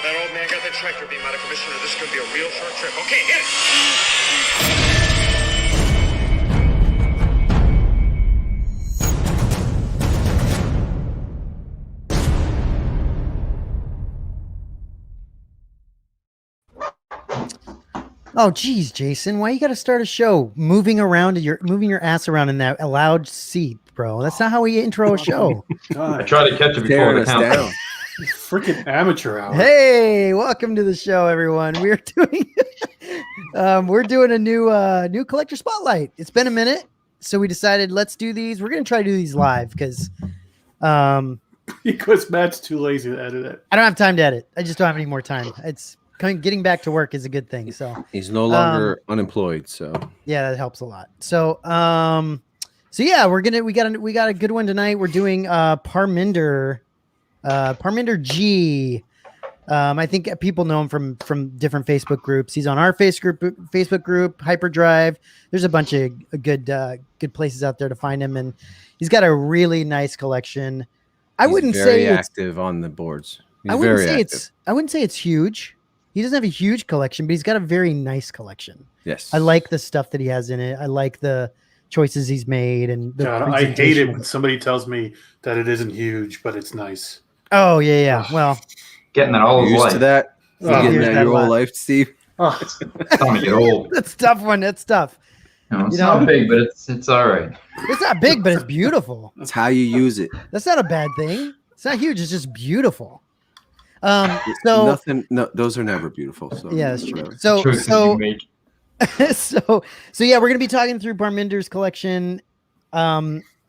That old man got that tractor beam out of commission, or this is going to be a real short trip. Okay, hit it! Oh, geez, Jason, why you got to start a show moving your ass around in that loud seat, bro? That's not how we intro a show. God. I try to catch it before the countdown. Freaking amateur hour. Hey, welcome to the show, everyone. We're doing a new collector spotlight. It's been a minute, so we decided let's do these. We're gonna try to do these live because Matt's too lazy to edit it. I don't have time to edit. I just don't have any more time. It's getting back to work is a good thing. So he's no longer unemployed. So yeah, that helps a lot. So yeah, we got a good one tonight. We're doing Parminder G. I think people know him from different Facebook groups. He's on our Facebook group, Hyperdrive. There's a bunch of good places out there to find him, and he's got a really nice collection. I wouldn't say it's active on the boards. I wouldn't say it's huge. He doesn't have a huge collection, but he's got a very nice collection. Yes, I like the stuff that he has in it. I like the choices he's made, and God, I hate it when somebody tells me that it isn't huge, but it's nice. Oh yeah. Well, getting that all his used life. to that. Getting that your whole life, Steve. Oh. It's time to get old. That's a tough one. That's tough. No, it's not big, but it's all right. It's not big, but it's beautiful. That's how you use it. That's not a bad thing. It's not huge. It's just beautiful. No, those are never beautiful. So yeah, that's true. Choices you make. So yeah, we're gonna be talking through Parminder's collection.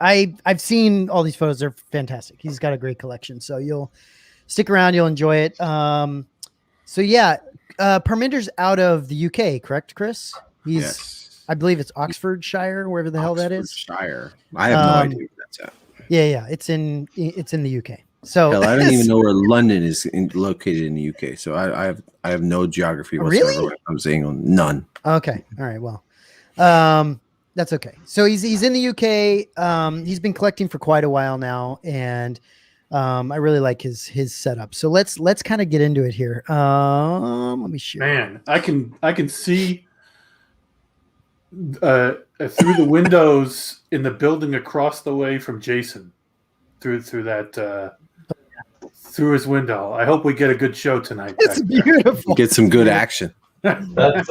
I've seen all these photos; they're fantastic. He's got a great collection, so you'll stick around, you'll enjoy it. So yeah, Parminder's out of the UK, correct, Chris? Yes. I believe it's Oxfordshire, wherever the hell that is. Oxfordshire. I have no idea where that's at. Yeah, it's in the UK. So hell, I don't even know where London is located in the UK. So I have no geography whatsoever. Really? When it comes to England. None. Okay. All right. Well, that's okay. So he's in the UK. He's been collecting for quite a while now, and I really like his setup. So let's kind of get into it here. Let me share. Man, I can see through the windows in the building across the way from Jason through that through his window. I hope we get a good show tonight. It's beautiful. Get some good action. That's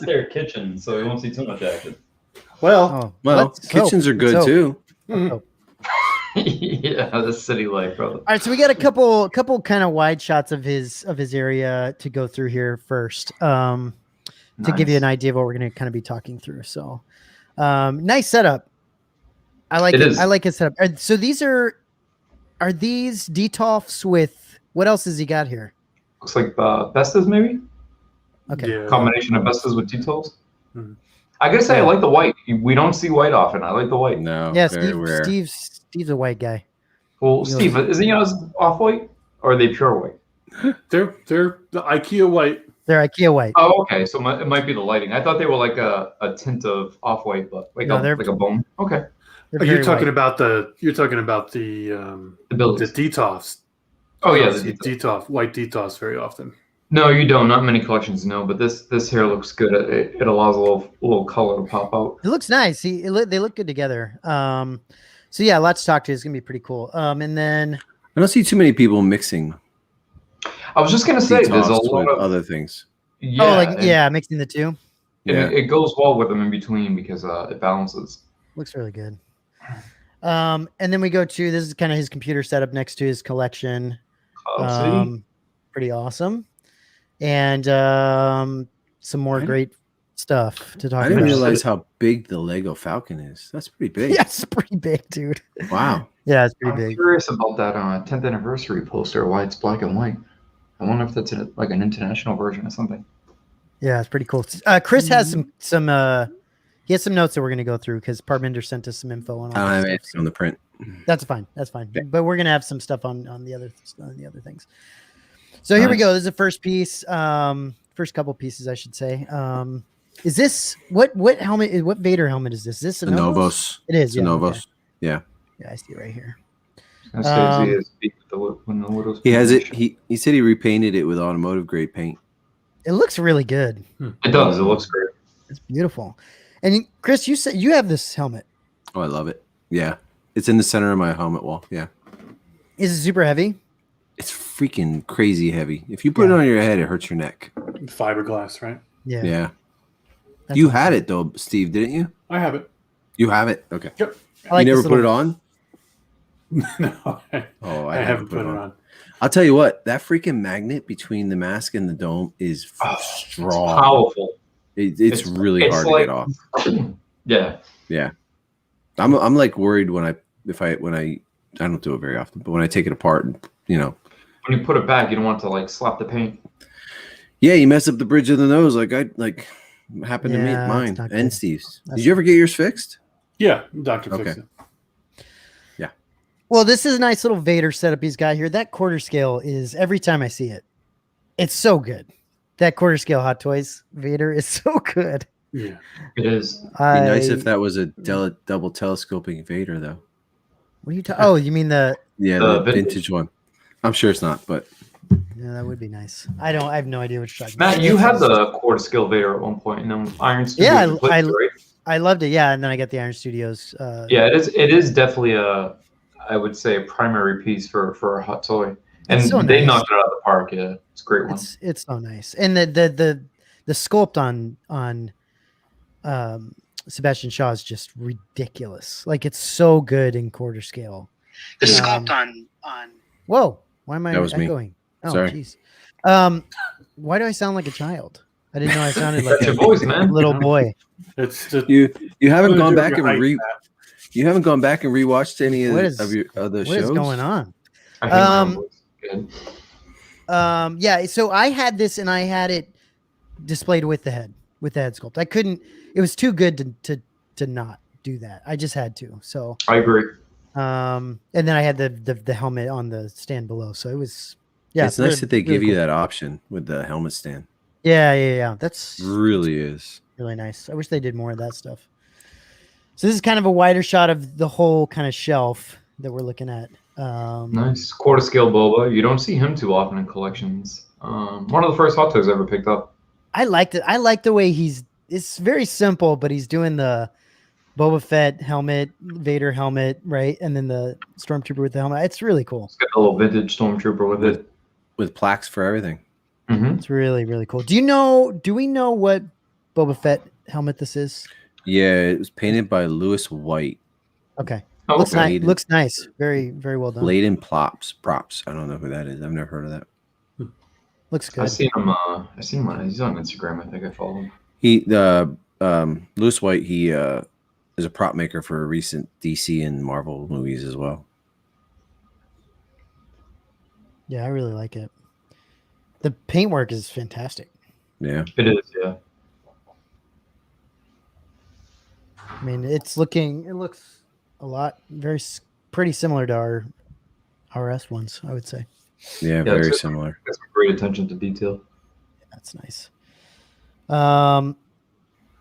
their kitchen, so we won't see too much action. Well, kitchens are good too. Yeah, the city life, brother. All right, so we got a couple kind of wide shots of his area to go through here first, to give you an idea of what we're going to kind of be talking through. So, nice setup. I like it. I like his setup. So are these Detolfs with what else has he got here? Looks like Vestas, maybe. Okay. Yeah. Combination of Vestas with Detolfs. Mm-hmm. I gotta say, I like the white. We don't see white often. I like the white. No. Yeah, very rare. Steve's a white guy. Well, Steve, isn't yours off white, or are they pure white? They're the IKEA white. They're IKEA white. Oh, okay. So it might be the lighting. I thought they were like a tint of off white, but like a bone. Okay. You're talking about the buildings. the Detolfs. Oh yeah, the Detolf, white Detolfs very often. No, you don't. Not many collections, no. But this here looks good. It allows a little color to pop out. It looks nice. They look good together. So yeah, lots to talk to. It's gonna be pretty cool. And then I don't see too many people mixing. I was just gonna say there's a lot of other things. Yeah, mixing the two. Yeah, it goes well with them in between because it balances. Looks really good. And then we go to this is kind of his computer setup next to his collection. Pretty awesome. And some more great stuff to talk about. I didn't realize how big the Lego Falcon is. That's pretty big. Yeah, it's pretty big, dude. Wow. Yeah, it's pretty I'm big. curious about that 10th anniversary poster, why it's black and white. I wonder if that's like an international version or something. Yeah, it's pretty cool. Chris has some he has some notes that we're going to go through because Parminder sent us some info on all that stuff. On the print. That's fine. Yeah. But we're going to have some stuff on the other things. So Nice. Here we go. This is the first piece. First couple pieces, I should say. Is this what helmet? What Vader helmet is this? Is this a Novos? It is. It's a Novos. Okay. Yeah. Yeah, I see it right here. I say it's beat with when the Widow's He has Peak. it. He said he repainted it with automotive grade paint. It looks really good. It does. It looks great. It's beautiful. And Chris, you said you have this helmet. Oh, I love it. Yeah, it's in the center of my helmet wall. Yeah, Is it super heavy? it's freaking crazy heavy. If you put it on your head, it hurts your neck. Fiberglass, right? Yeah. Yeah. That's You awesome. had it though, Steve, didn't you? I have it. You have it. Okay. Yep. I like you never this put it little- on. No, Oh, I haven't put it on. I'll tell you what. That freaking magnet between the mask and the dome is strong. Powerful. It's really hard to get off. Yeah. Yeah. I'm like worried when I don't do it very often, but when I take it apart and When you put it back, you don't want to like slap the paint. yeah, you mess up the bridge of the nose like happened to me, Yeah, mine it's not and good. Steve's. That's Did you ever get yours fixed? Yeah, Doctor Okay. fixed it. Well, this is a nice little Vader setup he's got here. That quarter scale is every time I see it, it's so good. That quarter scale Hot Toys Vader is so good. Yeah. It is. Be nice if that was a double telescoping Vader, though. What are you talking? Oh, you mean the? Yeah, The the vintage one. I'm sure it's not, but Yeah, that would be nice. I have no idea what you're talking Matt, about. you had the quarter scale Vader at one point, and then Iron Studios. Yeah, replaced it, right? I loved it. Yeah, and then I got the Iron Studios. Yeah, it is definitely I would say a primary piece for a hot toy, and It's so they nice. knocked it out of the park. Yeah, it's a great one. It's so nice, and the sculpt on Sebastian Shaw is just ridiculous. Like it's so good in quarter scale. The Um, sculpt on Whoa, why am I That was me. echoing? Oh, Sorry. jeez. Why do I sound like a child? I didn't know I sounded like That's your a voice, man. little boy. It's the you haven't gone back Your height, and you haven't gone back and rewatched any of, What is- of your other What shows. is going on? I hate my own Um, voice. Good. Yeah, so I had this and I had it displayed with the head sculpt. I couldn't. It was too good to not do that. I just had to. So I agree. and then I had the helmet on the stand below. So it was It's nice really- that they really give you cool. that option with the helmet stand. Yeah. That's Really is. really nice. I wish they did more of that stuff. So this is kind of a wider shot of the whole kind of shelf that we're looking at. Nice quarter scale Boba. You don't see him too often in collections. One of the first hot toys I ever picked up. I liked it. I like the way it's very simple, but he's doing the Boba Fett helmet, Vader helmet, right? And then the Stormtrooper with the helmet. It's really cool. It's got a little vintage stormtrooper with it. With plaques for everything. Mm-hmm. It's really, really cool. Do we know what Boba Fett helmet this is? Yeah, it was painted by Lewis White. Okay. Oh, Looks okay. nice. Looks nice. Very, very well done. Bladen Props. I don't know who that is. I've never heard of that. Looks good. I seen him. He's on Instagram. I think I follow him. Lewis White, he is a prop maker for recent DC and Marvel movies as well. Yeah, I really like it. The paintwork is fantastic. Yeah. It is, yeah. I mean, it looks a lot pretty similar to our RS ones, I would say. Yeah, very it's- similar. Got some great attention to detail. That's nice.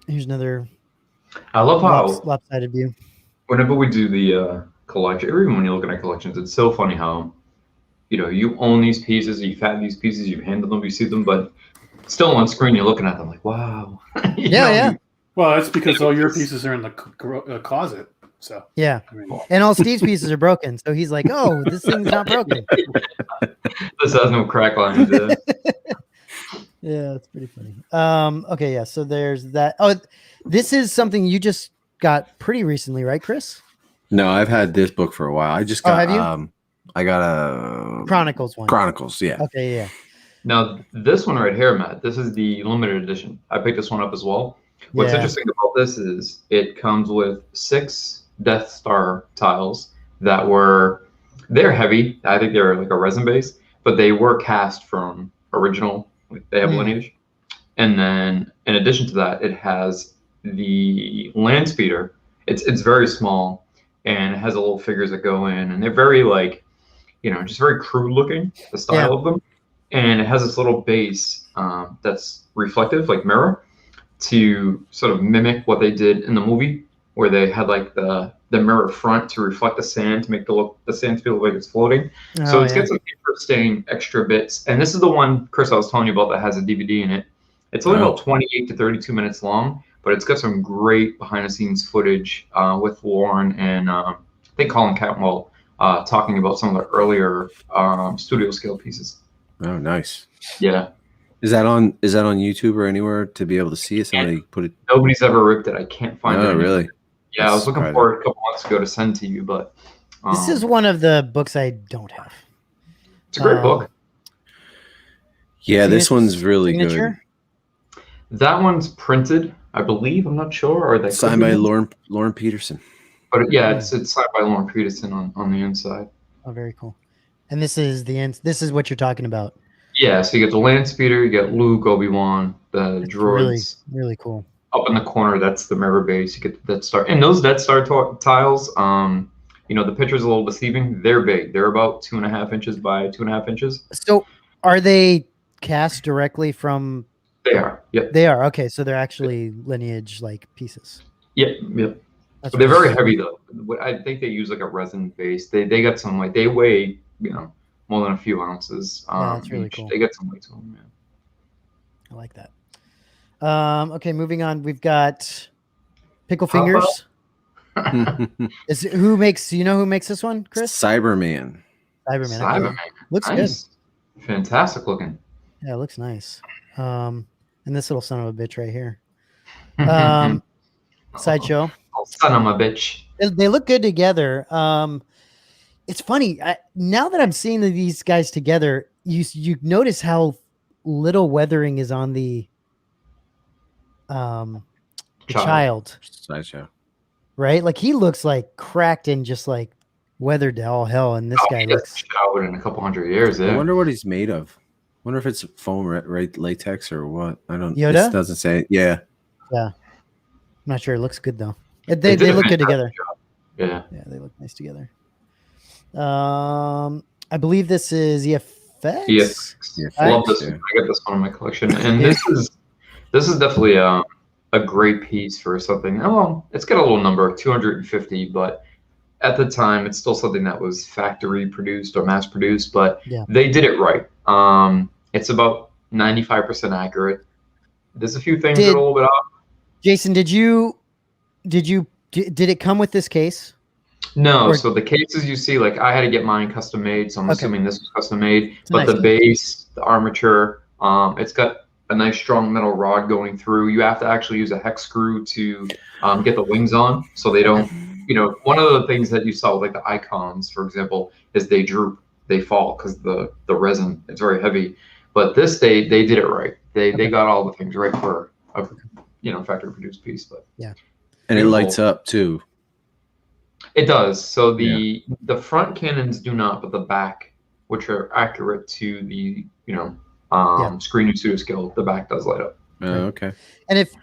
Here's another I love how lopsided view. whenever we do the collection, or even when you look at our collections, it's so funny how you own these pieces, you've had these pieces, you've handled them, you see them, but still on screen you're looking at them like, wow. You know, Yeah. well, that's because all your pieces are in the closet. So Yeah. I mean, And all Steve's pieces are broken. So he's like, oh, this thing's not broken. This has no crack lines. Yeah, that's pretty funny. Okay, yeah. So there's that. Oh, this is something you just got pretty recently, right, Chris? No, I've had this book for a while. I just Oh, got have you? I got a Chronicles one. Chronicles, yeah. Okay, yeah. Now, this one right here, Matt, this is the limited edition. I picked this one up as well. What's Yeah. interesting about this is it comes with 6 Death Star tiles they're heavy. I think they're like a resin base, but they were cast from original. They have lineage. And then in addition to that, it has the land speeder. It's very small and it has little figures that go in, and they're very just very crude looking, the style of them. And it has this little base that's reflective, like mirror, to sort of mimic what they did in the movie, where they had like the the mirror front to reflect the sand to make the sand feel like it's floating. So Oh, it's got some interesting extra bits. And this is the one, Chris, I was telling you about that has a DVD in it. It's only about 28 to 32 minutes long, but it's got some great behind-the-scenes footage with Lauren and I think Colin Catmull talking about some of the earlier studio scale pieces. Oh, nice. Yeah. Is that on YouTube or anywhere to be able to see it? Somebody put it. Nobody's ever ripped it. I can't find it. Oh, really? Yeah, I was looking for it a couple months ago to send to you, but this is one of the books I don't have. It's a great book. Yeah, this one's really good. That one's printed, I believe. I'm not sure. Or that signed by Lauren Peterson. But yeah, it's signed by Lauren Peterson on the inside. Oh, very cool. And this is the end. This is what you're talking about. Yeah, so you get the land speeder, you get Luke, Obi-Wan, the droids. Really cool. Up in the corner, that's the mirror base. You get the Death Star. And those Death Star tiles, the picture's a little deceiving. They're big. They're about 2.5 inches by 2.5 inches. So are they cast directly from... They are, yep. They are, okay. So they're actually lineage-like pieces. Yep. They're very heavy, though. I think they use like a resin base. They got some, like, they weigh, more than a few ounces. Yeah, that's really cool. They get some weight to them, man. I like that. Okay, moving on. We've got Pickle Fingers. Who makes this one, Chris? Cyberman. Cyberman. Looks nice. good. Fantastic looking. Yeah, it looks nice. And this little son of a bitch right here. Sideshow. Oh, son of a bitch. They look good together. It's funny. Now that I'm seeing these guys together, you notice how little weathering is on the child. Sideshow. Right? Like he looks like cracked and just like weathered to all hell. And this guy looks showered in a couple hundred years. Yeah. I wonder what he's made of. Wonder if it's foam, right? Latex or what? I don't. Yoda? This doesn't say. Yeah. I'm not sure. It looks good though. They look good together. Yeah. Yeah, they look nice together. I believe this is EFX. Yes. I love this. I got this one in my collection, and this is definitely a great piece for something. Well, it's got a little number, 250, but at the time, it's still something that was factory produced or mass produced. But they did it right. It's about 95% accurate. There's a few things that are a little bit off. Jason, did it come with this case? No, so the cases you see, like I had to get mine custom made, so I'm assuming this was custom made. But the base, the armature, it's got a nice strong metal rod going through. You have to actually use a hex screw to get the wings on, so they don't. One of the things that you saw with like the icons, for example, is they droop, they fall because the resin it's very heavy. But this they did it right. They got all the things right for a factory produced piece. But and it lights up too. It does. So the front cannons do not, but the back, which are accurate to the screen and studio scale, the back does light up. Okay.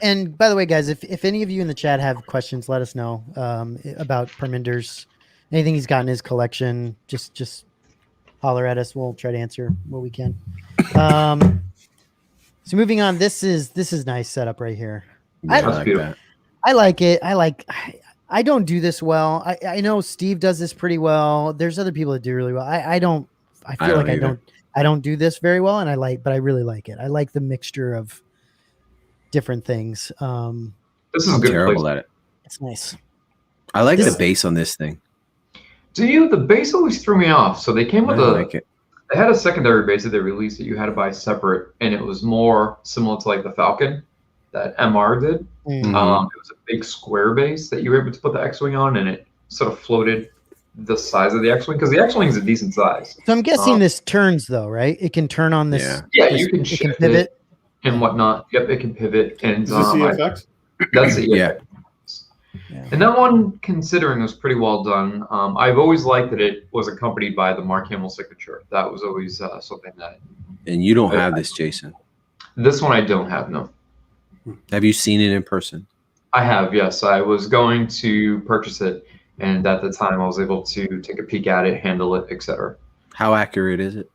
And by the way, guys, if any of you in the chat have questions, let us know about Parminder's anything he's got in his collection. Just holler at us. We'll try to answer what we can. So moving on, this is nice setup right here. I like that. I like it. I don't do this well. I know Steve does this pretty well. There's other people that do really well. I don't do this very well, but I really like it. I like the mixture of different things. This is a good terrible place. at it. It's nice. I like the base on this thing. Do you? The base always threw me off. So they came with they had a secondary base that they released that you had to buy separate, and it was more similar to like the Falcon that MR did. Mm-hmm. It was a big square base that you were able to put the X-Wing on, and it sort of floated the size of the X-Wing, because the X-Wing is a decent size. So I'm guessing this turns though, right? It can turn on this. Yeah, you can pivot and whatnot. Yep, it can pivot. And is this EFX? That's it. Yeah. And that one, considering, was pretty well done. I've always liked that it was accompanied by the Mark Hamill signature. That was always something that. And you don't have this, Jason. This one I don't have, no. Have you seen it in person? I have, yes. I was going to purchase it, and at the time I was able to take a peek at it, handle it, etc. How accurate is it?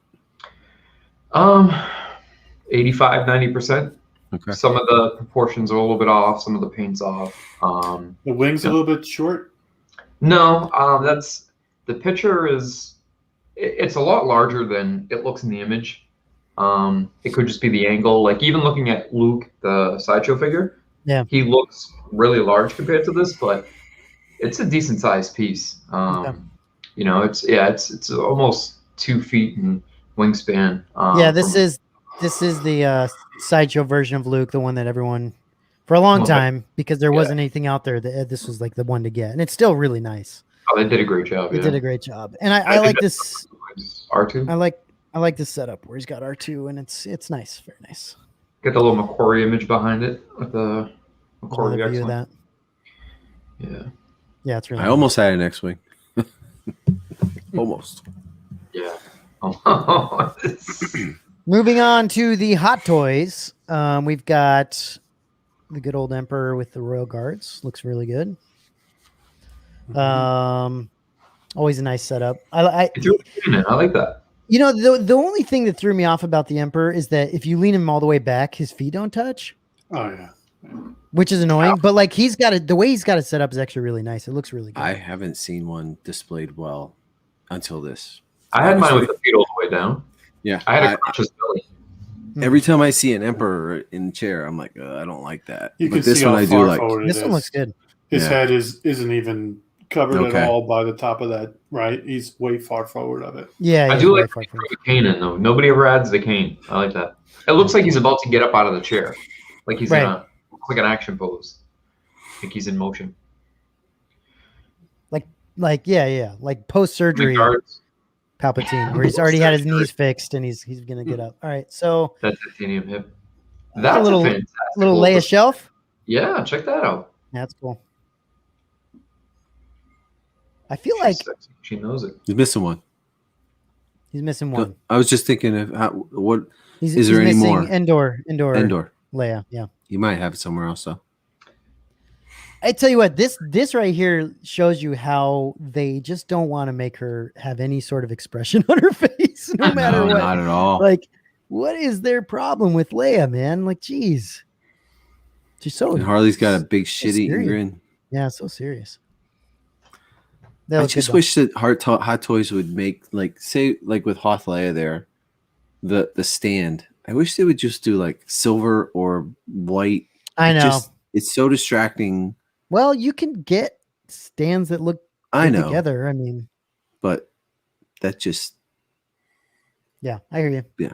85, 90%. Okay. Some of the proportions are a little bit off. Some of the paint's off. The wing's a little bit short. No, that's the picture is. It's a lot larger than it looks in the image. It could just be the angle. Like even looking at Luke, the sideshow figure, Yeah. he looks really large compared to this, but it's a decent sized piece. Okay. You know, it's almost 2 feet in wingspan. Yeah, this is the sideshow version of Luke, the one that everyone for a long Okay. time, because there Yeah. wasn't anything out there, that this was like the one to get, and it's still really nice. Oh, they did a great job. They Yeah. did a great job, and I like this. R2. I like this setup where he's got R2, and it's nice, very nice. Get the little Macquarie image behind it with the Macquarie Another view of X-Wing. that. Yeah. Yeah, it's really. I almost had an X-wing. Almost. Yeah. Oh. Moving on to the hot toys. We've got the good old Emperor with the Royal Guards. Looks really good. Always a nice setup. I like that. You know, the only thing that threw me off about the Emperor is that if you lean him all the way back, his feet don't touch. Oh yeah. Which is annoying, but like he's got it. The way he's got it set up is actually really nice. It looks really good. I haven't seen one displayed well until this. I had mine with the feet all the way down. Yeah. I had a conscious belly. Every time I see an Emperor in the chair, I'm like, I don't like that. You But can this see one how I do far like. forward it This is. one looks good. His Yeah. head isn't even covered Okay. at all by the top of that. Right, he's way far forward of it. Yeah, I he's do way like far from- the cane in though. Nobody ever adds the cane. I like that. It looks like he's about to get up out of the chair, like he's Right. looks like an action pose. Like he's in motion. like like post surgery Guards, Palpatine, where he's already had his knees fixed and he's gonna get up. All right, so that titanium hip. That's little- a fantastic little look. Leia shelf. Yeah, check that out. That's cool. I feel like She's sexy. She knows it. He's missing one. he's missing one. I was just thinking of what He's, Is he's there any missing more? Endor Endor. Leia. Yeah. He might have it somewhere else though. I tell you what, this right here shows you how they just don't want to make her have any sort of expression on her face, no matter No, what. not at all. Like, what is their problem with Leia, man? Like, geez, she's so And Harley's got a big shit eating serious. grin. yeah, so serious. They I look just good, though. wish that Hot Toys would make like say like with Hoth Leia there, the stand. I wish they would just do like silver or white. I know. It's so distracting. Well, you can get stands that look I good know, together. I mean, but that just yeah, I hear you. Yeah.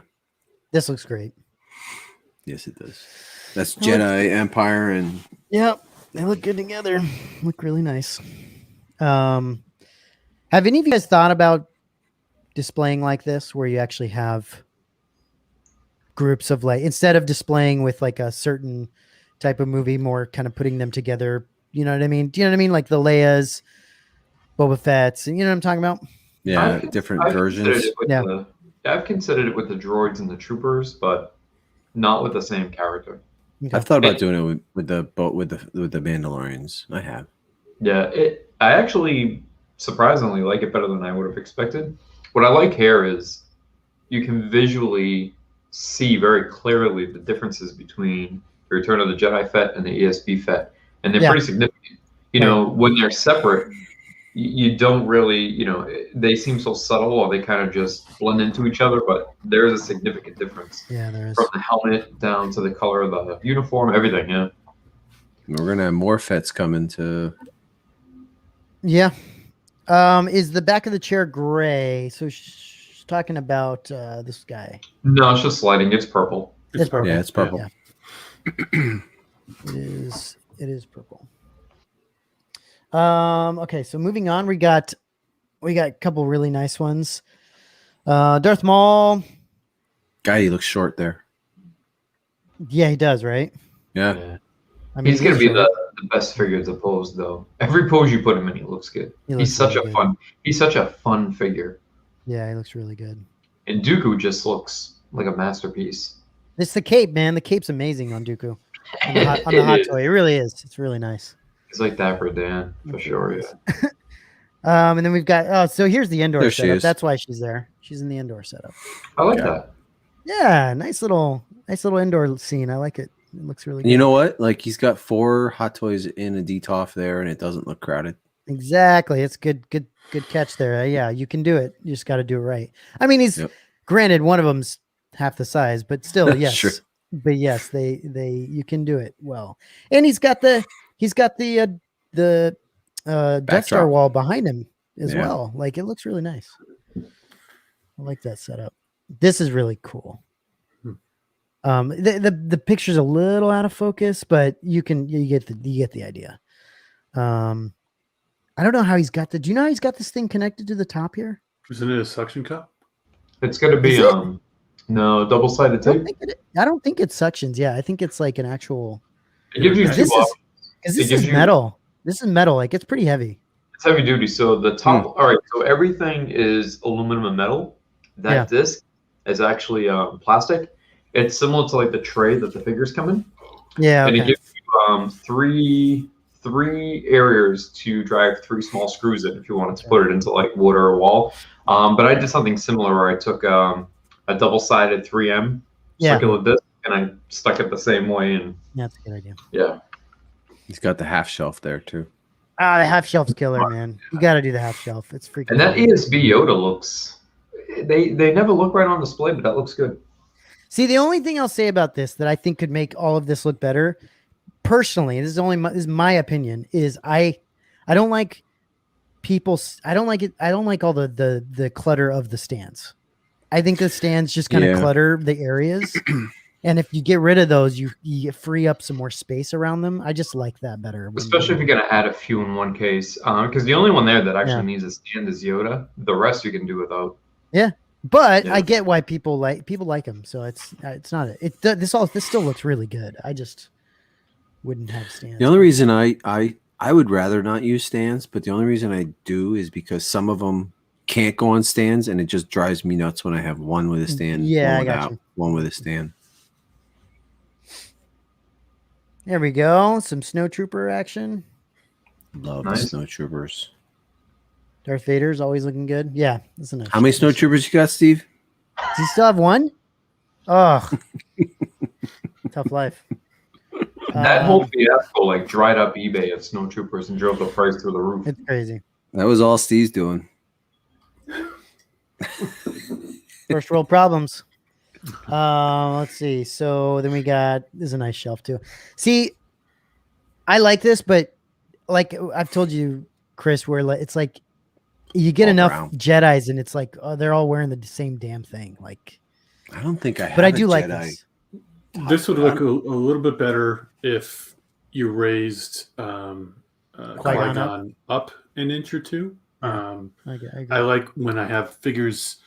This looks great. yes, it does. That's I like- Jedi Empire and Yep, they look good together. Look really nice. Have any of you guys thought about displaying like this, where you actually have groups of like, instead of displaying with like a certain type of movie, more kind of putting them together? You know what I mean? Do you know what I mean? Like the Leia's, Boba Fett's, and you know what I'm talking about? yeah, I've- different I've versions. considered it with Yeah. I've considered it with the droids and the troopers, but not with the same character. Okay. I've thought about doing it with the boat with the Mandalorians. I have. Yeah, I actually surprisingly like it better than I would have expected. What I like here is you can visually see very clearly the differences between the Return of the Jedi Fett and the ESB Fett, and they're Yeah. pretty significant. You know, when they're separate, you don't really, you know, they seem so subtle, or they kind of just blend into each other. But there is a significant difference Yeah, there is. from the helmet down to the color of the uniform, everything. Yeah. We're gonna have more Fets coming to. Yeah. Is the back of the chair gray? So she's talking about this guy. No, it's just sliding. It's purple. It's purple. Yeah, it's purple. Yeah. It is purple. Okay, so moving on, we got a couple really nice ones. Darth Maul. Guy, he looks short there. Yeah, he does, right? Yeah. I mean, He's gonna be short. the best figure to pose, though. Every pose you put him in, he looks good. He He's looks such really a good. fun figure. Yeah, he looks really good. And Dooku just looks like a masterpiece. It's the cape, man. The cape's amazing on Dooku. On the hot It is. toy. It really is. It's really nice. He's like Dapper Dan for sure. Yeah. And then we've got so here's the indoor There she setup. is. That's why she's there. She's in the indoor setup. I like Yeah. that. Yeah, nice little indoor scene. I like it. It looks really good. You know what? Like he's got 4 Hot Toys in a DTOF there, and it doesn't look crowded. Exactly. It's good catch there. Yeah, you can do it. You just got to do it right. I mean, he's Yep. granted one of them's half the size, but still, yes. Sure. But yes, you can do it well. And he's got the Death Star Backdrop. wall behind him as Yeah. well. Like it looks really nice. I like that setup. This is really cool. The picture's a little out of focus, but you get the idea. I don't know how he's got do you know how he's got this thing connected to the top here? Isn't it a suction cup? It's going to be Is it? no double-sided tape. I don't think it suctions. Yeah, I think it's like an actual. It gives you This two is because this gives is you- metal. This is metal. Like it's pretty heavy. It's heavy duty. So the top, all right. So everything is aluminum and metal. That Yeah. disc is actually plastic. It's similar to like the tray that the figures come in, Yeah. and it Okay. gives you three areas to drive 3 small screws in if you wanted to put it into like wood or a wall. But I did something similar where I took a double-sided 3M Yeah. circular disc and I stuck it the same way. And Yeah, that's a good idea. yeah, He's got the half shelf there too. Ah, the half shelf's killer, man. You got to do the half shelf. It's freaking. and that cool. ESB Yoda looks. They never look right on display, but that looks good. See, the only thing I'll say about this that I think could make all of this look better, personally, this is my opinion, is I don't like people. I don't like it. I don't like all the clutter of the stands. I think the stands just kind of Yeah. clutter the areas, and if you get rid of those, you free up some more space around them. I just like that better. Especially if you're going to add a few in one case. Because the only one there that actually Yeah. needs a stand is Yoda. The rest you can do without. But Yeah. I get why people like them. So it's not this still looks really good. I just wouldn't have stands. The only reason I would rather not use stands, but the only reason I do is because some of them can't go on stands, and it just drives me nuts when I have one with a stand, Yeah, I one got without, you. one with a stand. There we go. Some snowtrooper action. Love Nice. the snowtroopers. Darth Vader's always looking good. Yeah, that's a nice. How many shot. snowtroopers you got, Steve? Does he still have one? Oh, tough life. That whole fiasco like dried up eBay of snowtroopers and drove the price through the roof. It's crazy. That was all Steve's doing. First world problems. Let's see. So then we got this is a nice shelf too. See, I like this, but like I've told you, Chris, where it's like you get All enough brown. Jedis and it's like they're all wearing the same damn thing. Like, I don't think I have but I a do like Jedi. this. This would look a little bit better if you raised Qui-Gon up an inch or two. I agree. I like when I have figures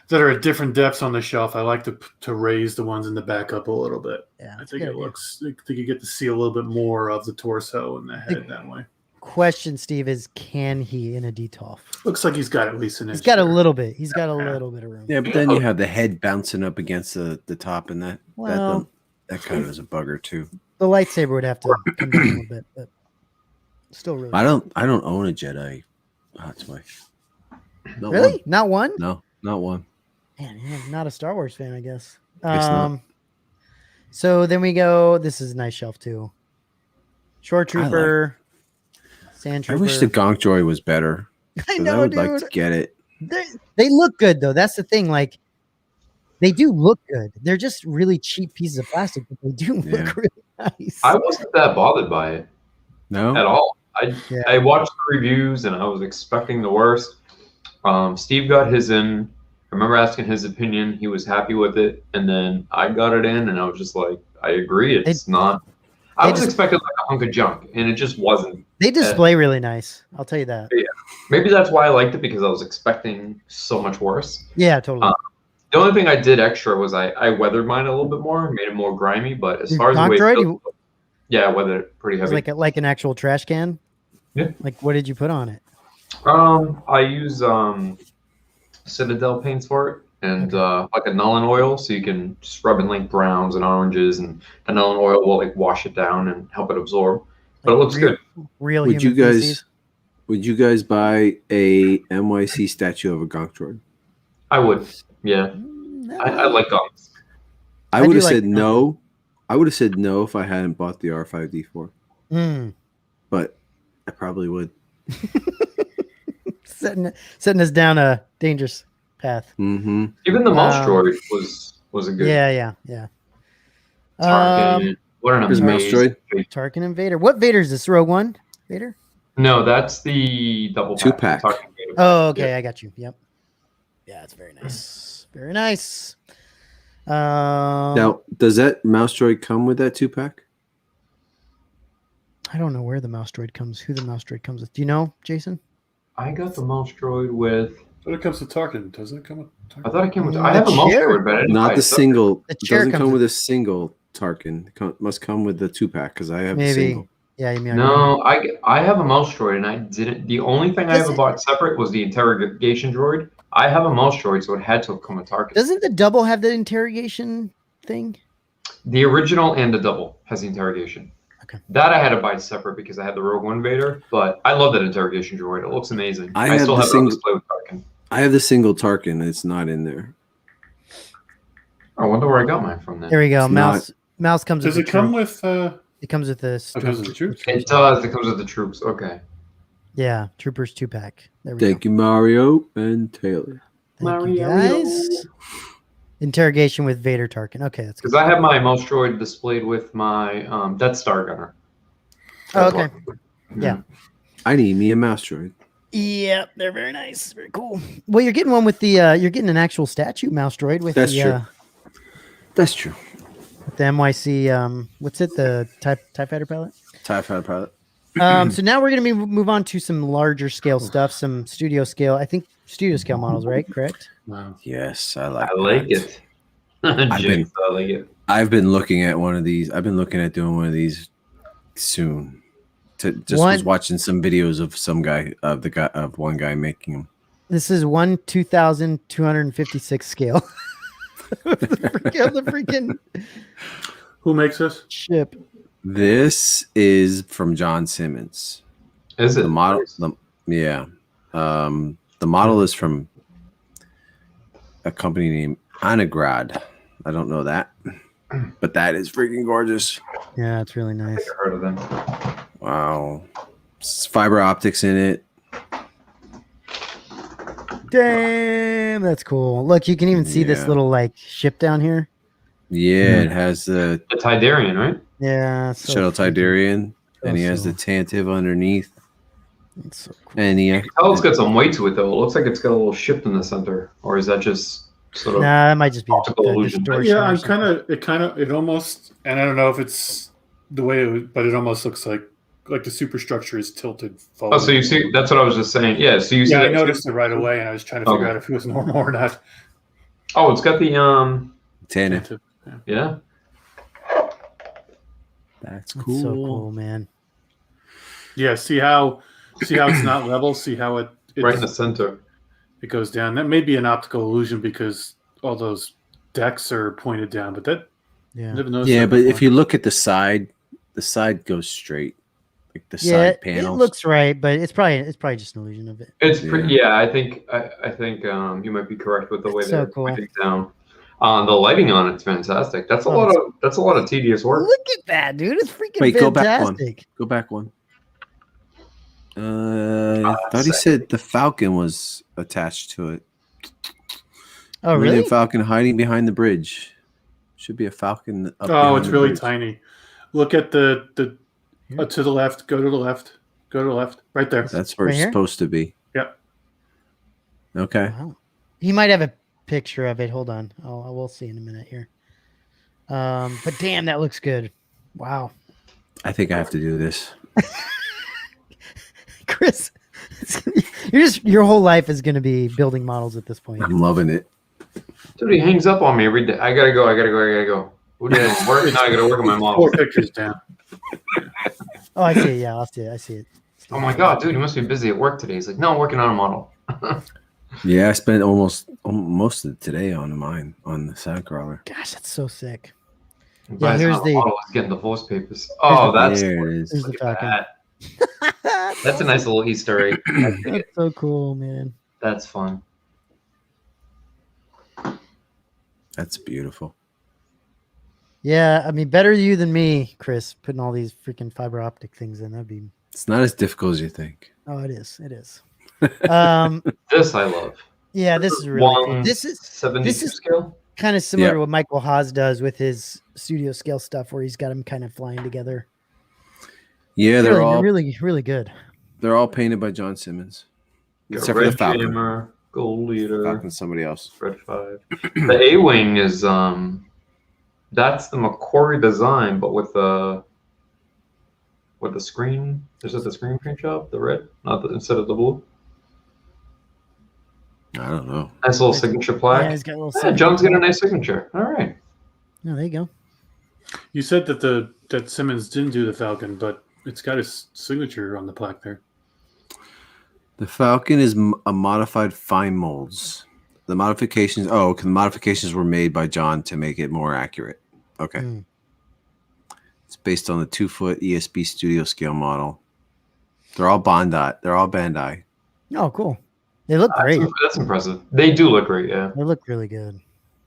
that are at different depths on the shelf. I like to raise the ones in the back up a little bit. Yeah, I that's a think good it idea. looks. I think you get to see a little bit more of the torso and the head that way. Question, Steve, is can he in a DTOF? Looks like he's got at least an inch. He's got a there. little bit. He's got a little bit of room. Yeah, but then you have the head bouncing up against the top, and that Well, that kind of is a bugger too. the lightsaber would have to come down a little bit, but still really. I don't own a Jedi hot toy. Not Really? one. Not one? No, not one. Man, you're not a Star Wars fan, I guess. Guess not. So then we go. This is a nice shelf too. Short Trooper, Sand I Trooper. wish the Gonk Droid was better. I 'cause know, I would dude. like to get it. They look good though. That's the thing. Like they do look good. They're just really cheap pieces of plastic, but they do Yeah. look really nice. I wasn't that bothered by it No, at all. Yeah. I watched the reviews and I was expecting the worst. Steve got his in. I remember asking his opinion. He was happy with it, and then I got it in, and I was just like, I agree. It's not. I they was just- expecting like a hunk of junk, and it just wasn't. They display really nice. I'll tell you that. Maybe that's why I liked it, because I was expecting so much worse. Yeah, totally. The only thing I did extra was I weathered mine a little bit more, made it more grimy. But as Your far as the Gonk way it Droid, feels, yeah, I weathered it pretty It's heavy. like an actual trash can. Yeah. Like what did you put on it? I use Citadel paints for it, and like a Nuln oil, so you can just rub in like browns and oranges, and the Nuln oil will like wash it down and help it absorb. But it looks good. Real would you human guys feces. would you guys buy a NYC statue of a Gonk Droid? I would, yeah. Mm, I like guns. I I would do have like said Gonk. no. I would have said no if I hadn't bought the R5D4. Mm, But I probably would. setting us down a dangerous path. Mm-hmm. Even the Mouse droid was a good Yeah. Tarkin. What an Here's Mouse amazing droid. Tarkin and Vader. What Vader is this? Rogue One Vader? No, that's the double Two-pack. Tarkin Vader pack. Oh, okay, Yeah. I got you. Yep. Yeah, it's very nice. Very nice. Now, does that mouse droid come with that 2-pack? I don't know where the mouse droid comes. Who the mouse droid comes with? Do you know, Jason? I got the Mouse droid with. But it comes to Tarkin. Doesn't it come with Tarkin? I thought it came with. The I have a Mouse chair. droid, but I didn't buy Not it the separate. single. The It chair doesn't comes come with- with a single Tarkin. It must come with the 2-pack because I have a Maybe. single. Yeah, you mean No, I have a Mouse droid, and I didn't. The only thing I Does ever it- bought separate was the interrogation droid. I have a Mouse droid, so it had to come with Tarkin. Doesn't the double have the interrogation thing? The original and the double has the interrogation. Okay. That I had to buy separate because I had the Rogue One Vader, but I love that interrogation droid. It looks amazing. I I have still the have it on single- display with Tarkin. I have the single Tarkin. It's not in there. I wonder where I got mine from then. There we go. It's Mouse comes Does with it come troop. with? It comes with this. Because of the troops? It does. It comes with the troops. Okay. Yeah, Troopers 2-pack. There we go. Thank you, Mario and Taylor. Thank you, guys. Interrogation with Vader Tarkin. Okay, that's good. Because I have my Mouse droid displayed with my Death Star gunner. Oh, okay. Yeah. I need me a mouse droid. Yep, they're very nice. Very cool. Well, you're getting one with the you're getting an actual statue mouse droid with That's the true. That's true. with the NYC what's it, the TIE fighter pilot? TIE Fighter pilot. So now we're gonna move on to some larger scale stuff, some studio scale. I think studio scale models, right? Correct? Wow. Yes, I like. I like that. it. Jinx, I like it. I've been looking at one of these. I've been looking at doing one of these soon. Was watching some videos of some guy of one guy making them. This is 1/2256 scale. the freaking Who makes this? ship. This is from John Simmons. Is it? The model, the model is from a company named Anagrad. I don't know that, but that is freaking gorgeous. Yeah, it's really nice. I've heard of them. Wow, it's fiber optics in it. Damn, that's cool. Look, you can even see this Yeah. little like ship down here. Yeah, it has the The Tidarian, right? Yeah, so Shuttle freaking Tidarian, and he has the awesome. Tantive underneath, It's so cool. and he. Oh, it's got some weight to it, though. It looks like it's got a little ship in the center. Or is that just sort of... Nah, that might just be optical a illusion. distortion. Yeah, or I'm something. it almost, and I don't know if it's the way it would, but it almost looks like the superstructure is tilted forward. Oh, so you see... That's what I was just saying. Yeah, so you see... Yeah, I that- noticed it right away, and I was trying to figure Okay. out if it was normal or not. Oh, it's got the... Tantive. Yeah. That's That's cool. so cool, man. Yeah, see how it's not level. See how it Right in the center. it goes down. That may be an optical illusion because all those decks are pointed down. But that Yeah. never noticed. Yeah, that but before. if you look at the side goes straight, like the Yeah, side panels. it looks right, but it's probably just an illusion of it. It's pretty... Yeah, I think you might be correct with the way It's so they're cool. pointing down. The lighting on it's fantastic. That's a Oh, lot of tedious work. Look at that, dude! It's freaking Wait, go back one. fantastic. Go back one. I thought he said the Falcon was attached to it. Oh, Millennium really? Falcon hiding behind the bridge. Should be a Falcon. Up Oh, behind it's the really bridge. tiny. Look at the to the left. Go to the left. Go to the left. Right there. That's where Right it's here? supposed to be. Yep. Okay. Wow. He might have a picture of it. Hold on. We'll see in a minute here. But damn, that looks good. Wow. I think I have to do this. Chris, your whole life is going to be building models at this point. I'm loving it. Dude, he hangs up on me every day. I gotta go. What do you work? Now I gotta work on my 4 model. pictures down. Oh, I see it. Yeah, I see it. Oh my god, dude, you must be busy at work today. He's like, no, I'm working on a model. Yeah, I spent almost most of today on mine on the Sandcrawler. Gosh, that's so sick. But here's it's not a the- model, he's getting the force papers. Oh, that's There it is. Here's the look at Falcon. that. That's a nice little Easter egg. I dig it. That's so cool, man. That's fun. That's beautiful. Yeah, I mean, better you than me, Chris, putting all these freaking fiber optic things in. That'd be It's not as difficult as you think. Oh, it is. It is. This I love. Yeah, this is really cool. This is 1/72 scale. kind of similar Yep. to what Michael Haas does with his studio scale stuff, where he's got them kind of flying together. Yeah, they're all really good. they're all painted by John Simmons, Got except for the Red Falcon. Jammer, Gold Leader, Falcon's somebody else. Red 5. The A-wing is that's the McQuarrie design, but with the screen. Is it the screen print job? The red, not the, instead of the blue. I don't know. Nice little signature plaque. Yeah, he's got a little. Yeah, John's got a nice signature. All right. Oh, there you go. You said that that Simmons didn't do the Falcon, but it's got his signature on the plaque there. The Falcon is a modified fine molds. The modifications. Oh, okay, the modifications were made by John to make it more accurate. Okay. Mm. It's based on the 2-foot ESB studio scale model. They're all Bandai. They're all Bandai. Oh, cool. They look great. That's impressive. They do look great. Yeah. They look really good.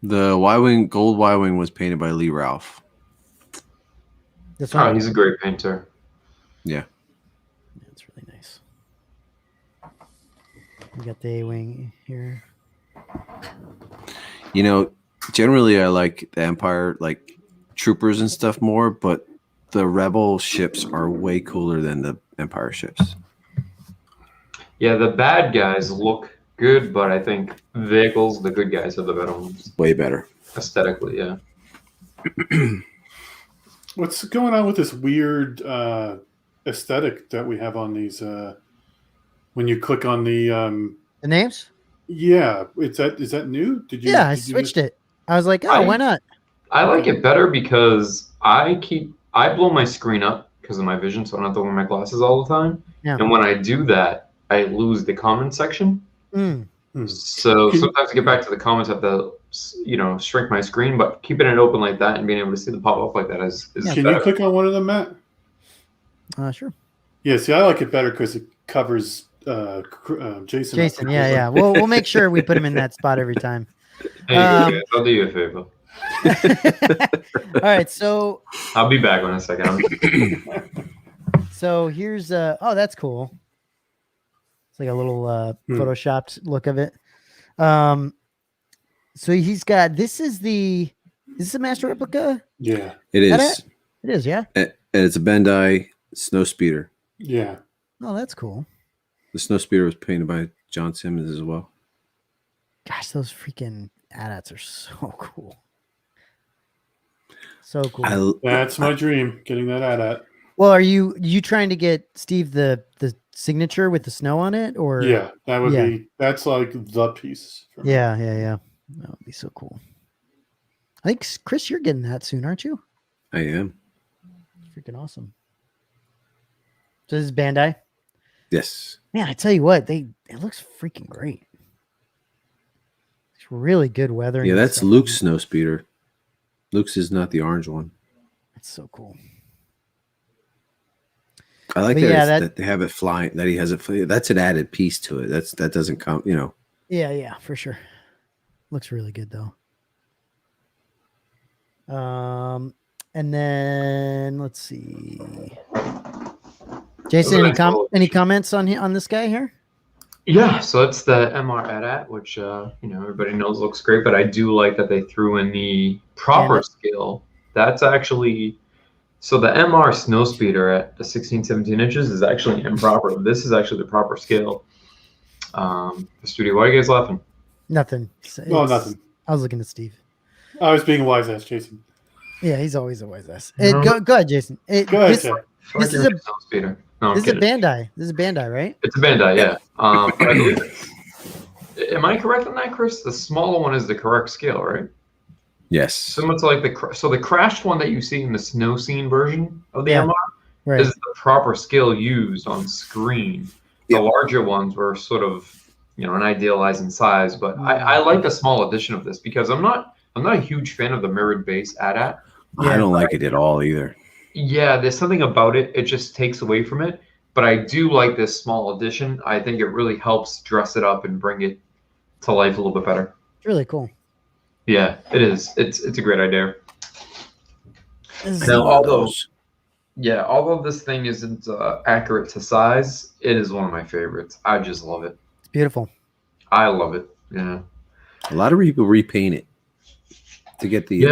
The Y-wing, gold Y-wing was painted by Lee Ralph. This Oh, one, he's a great painter. Yeah. it's really nice. We got the A-wing here. You know, generally I like the Empire, like troopers and stuff more, but the Rebel ships are way cooler than the Empire ships. Yeah, the bad guys look good, but I think vehicles, the good guys, are the better ones Way better. aesthetically. Yeah. What's going on with this weird aesthetic that we have on these? When you click on the The names? yeah, is that new? Did you? Yeah, I did you- switched it. I was like, oh, why not? I like it better because I blow my screen up because of my vision, so I don't have to wear my glasses all the time. Yeah. And when I do that, I lose the comment section. Mm. So sometimes to get back to the comments, I have to, shrink my screen. But keeping it open like that and being able to see them pop up like that is Can better. you click on one of them, Matt? Sure. Yeah, see, I like it better because it covers Jason. Jason, yeah. We'll make sure we put him in that spot every time. Hey, guys, I'll do you a favor. All right, so I'll be back in a second. here's oh, that's cool. It's like a little photoshopped look of it. So he's got this is a master replica? Yeah, It is. That it is, yeah. And it's a Bandai snow speeder. yeah. Oh, that's cool. The snow speeder was painted by John Simmons as well. Gosh, those freaking AT-ATs are so cool. So cool. That's my dream, getting that at. Well, are you trying to get Steve the signature with the snow on it, or Yeah, that would Yeah. be. That's like the piece. for me. Yeah. That would be so cool. I think Chris, you're getting that soon, aren't you? I am. Freaking awesome. So this is Bandai. Yes. Man, I tell you what, it looks freaking great. It's really good weather. Yeah, that's Luke's snow speeder. Luke's is not the orange one. That's so cool. I like But that, yeah, that they have it flying. That he has it. That's an added piece to it. That doesn't come. Yeah, for sure. Looks really good though. And then let's see. Jason, any comments on this guy here? Yeah, so it's the MR AT-AT, which everybody knows looks great, but I do like that they threw in the proper scale. That's actually so the MR snow speeder at the 16-17 inches is actually improper. This is actually the proper scale. The studio, why are you guys laughing? Nothing. Nothing. I was looking at Steve. I was being a wise ass, Jason. Yeah, he's always a wise ass. No. Go ahead, Jason. Go ahead, This, Jay. this is a Snow speeder. No, I'm this is a kidding. Bandai. This is a Bandai, right? It's a Bandai, yeah. I believe am I correct on that, Chris? The smaller one is the correct scale, right? Yes. Similar to like the crashed one that you see in the snow scene version of the Yeah. MR Right. is the proper scale used on screen. The Yep. larger ones were sort of an idealized in size, but I like the small edition of this because I'm not a huge fan of the mirrored base AT-AT. I don't like it at all either. Yeah, there's something about it. It just takes away from it. But I do like this small edition. I think it really helps dress it up and bring it to life a little bit better. It's really cool. Yeah, it is. It's a great idea. This is- Now, One of although those. Yeah, although this thing isn't accurate to size, it is one of my favorites. I just love it. It's beautiful. I love it. Yeah. A lot of people repaint it to get the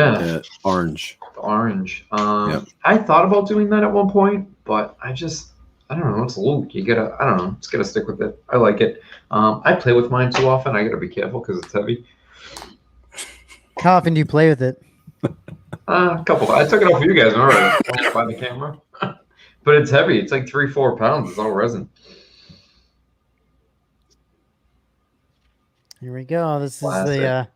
orange. The orange. Yep. I thought about doing that at one point, but I don't know. It's Luke. You gotta, I don't know. Just gotta stick with it. I like it. I play with mine too often. I gotta be careful because it's heavy. How often do you play with it? A couple. I took it off for you guys. Remember by the camera, but it's heavy. It's like 3-4 pounds. It's all resin. Here we go. This Classic.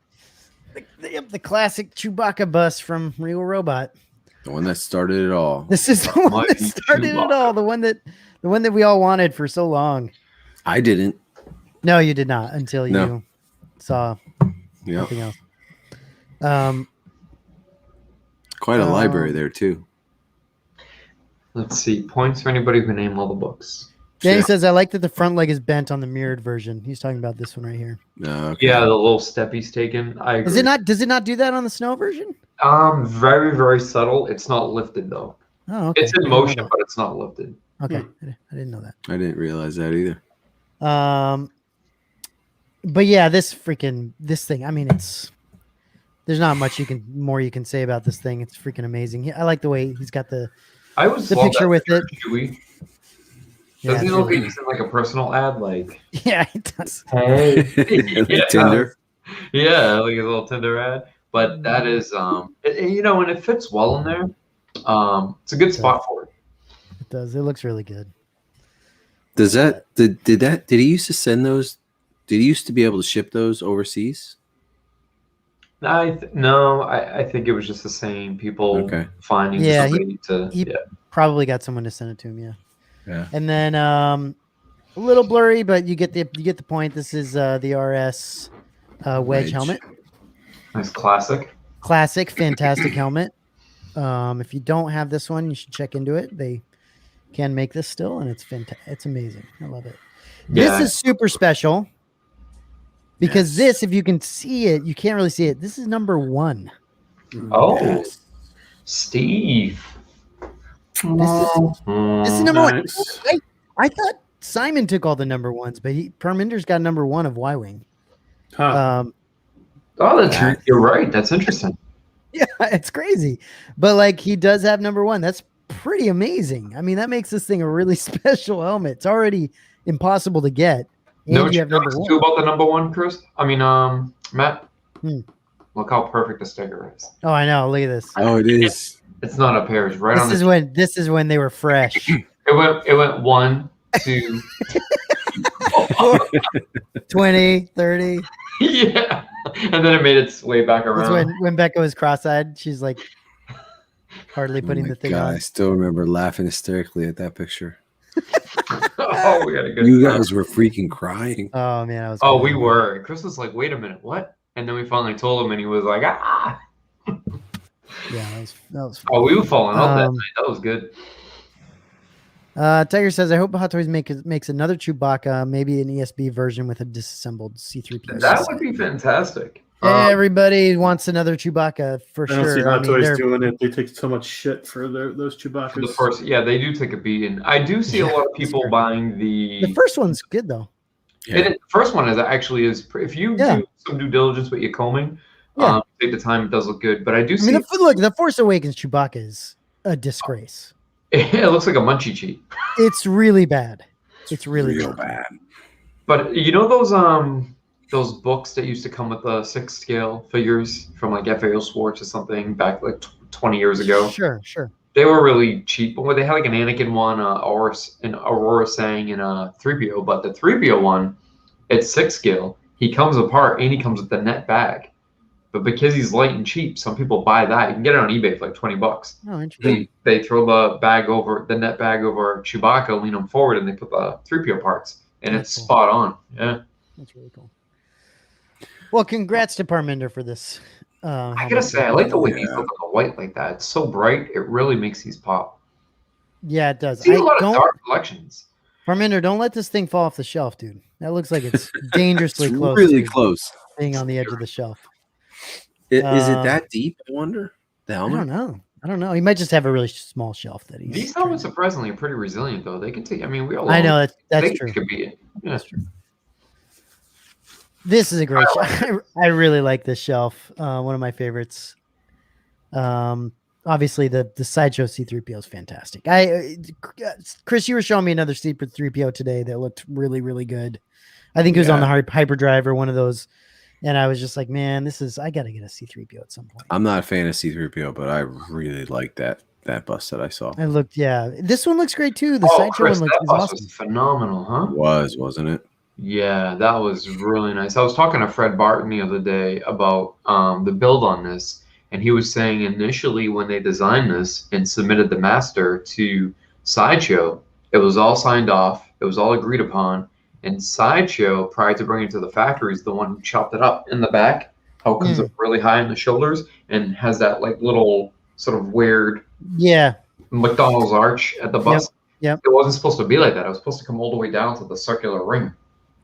is the classic Chewbacca bus from Real Robot. The one that started it all. This is the one that started it all. The one that we all wanted for so long. I didn't. No, you did not until you saw something else. Quite a library there too. Let's see. Points for anybody who named all the books. Danny says, I like that the front leg is bent on the mirrored version. He's talking about this one right here. Okay. Yeah, the little step he's taken. I agree. Does it not do that on the snow version? Very, very subtle. It's not lifted though. Oh, okay. It's in motion, but it's not lifted. Okay. I didn't know that. I didn't realize that either. But yeah, this thing, I mean, there's not much you can say about this thing. It's freaking amazing. I like the way he's got the picture with it. Chewy. Yeah, Does he it's look really like he's in like a personal ad? Like, yeah, it does. hey, Tinder. Yeah, like a little Tinder ad. But that is, and it fits well in there. It's a good spot for it. It does. It looks really good. Does that did he used to send those? Did he used to be able to ship those overseas? I think it was just the same people finding somebody he probably got someone to send it to him. Yeah. And then a little blurry, but you get the point. This is the RS Wedge helmet. Nice classic, fantastic helmet. If you don't have this one, you should check into it. They can make this still, and it's fantastic. It's amazing. I love it. Yeah. This is super special because this, if you can see it, you can't really see it. This is number 1. Oh, Steve. This is number Nice. 1. I thought Simon took all the number 1s, but Parminder's got number 1 of Y-Wing. Huh. You're right. That's interesting. Yeah, it's crazy. But like he does have number 1. That's pretty amazing. I mean, that makes this thing a really special helmet. It's already impossible to get. And Know you have number 1. too about the number 1, Chris? I mean, Matt. Hmm. Look how perfect the sticker is. Oh, I know. Look at this. Oh, it is. It's not up here. It's right on This is when they were fresh. It went 1, 2, 20, 30. yeah, and then it made its way back around. That's when Becca was cross-eyed. She's like hardly putting the thing on. I still remember laughing hysterically at that picture. Oh, we got a good. You guys were freaking crying. Oh man, I was. Oh, we were. Chris was like, "Wait a minute, what?" And then we finally told him, and he was like, "Ah." Yeah, that was. Oh, we were falling off that night. That was good. Tiger says, "I hope Hot Toys makes another Chewbacca, maybe an ESB version with a disassembled C-3PO." That would be fantastic. Everybody wants another Chewbacca for I don't see sure. Hot Toys doing it. They take so much shit for those Chewbaccas. The first, they do take a beating. I do see a lot of people buying the first one's good though. The first one is if you do some due diligence with your combing, take the time, it does look good. But I do see. The Force Awakens Chewbacca is a disgrace. It looks like a munchie cheat. It's really bad. It's really bad. But you know those books that used to come with the 6 scale figures from like FAO Schwartz or something back like 20 years ago? Sure. They were really cheap. But they had like an Anakin one, an Aurora Sang, and a 3PO. But the 3PO one, it's 6 scale. He comes apart and he comes with the net bag. But because he's light and cheap, some people buy that. You can get it on eBay for like $20. Oh, interesting. They throw the net bag over Chewbacca, lean him forward, and they put the 3PO parts, and it's cool. spot on. Yeah, that's really cool. Well, congrats to Parminder for this. I gotta say, I like the way these look on the white like that. It's so bright; it really makes these pop. Yeah, it does. I see a lot of dark collections. Parminder, don't let this thing fall off the shelf, dude. That looks like it's dangerously close. Really close. Being on the edge of the shelf. Is it that deep? I wonder. The helmet? I don't know. I don't know. He might just have a really small shelf that he's. These trying helmets to- surprisingly are pretty resilient, though. They can take. I mean, we all. I know they that's true. could be it. Yeah. That's true. This is a great shelf. I really like this shelf. One of my favorites. Obviously the Sideshow C3PO is fantastic. Chris, you were showing me another C3PO today that looked really, really good. I think it was on the hyperdrive or one of those. And I was just like, man, I got to get a C3PO at some point. I'm not a fan of C3PO, but I really like that bust that I saw. This one looks great too. The Sideshow Chris, one looks that bus awesome. was phenomenal, huh? Wasn't it? Yeah, that was really nice. I was talking to Fred Barton the other day about the build on this, and he was saying initially when they designed this and submitted the master to Sideshow, it was all signed off, it was all agreed upon, and Sideshow, prior to bringing it to the factory, is the one who chopped it up in the back, how it comes up really high in the shoulders and has that like little sort of weird McDonald's arch at the bust. Yep. It wasn't supposed to be like that. It was supposed to come all the way down to the circular ring.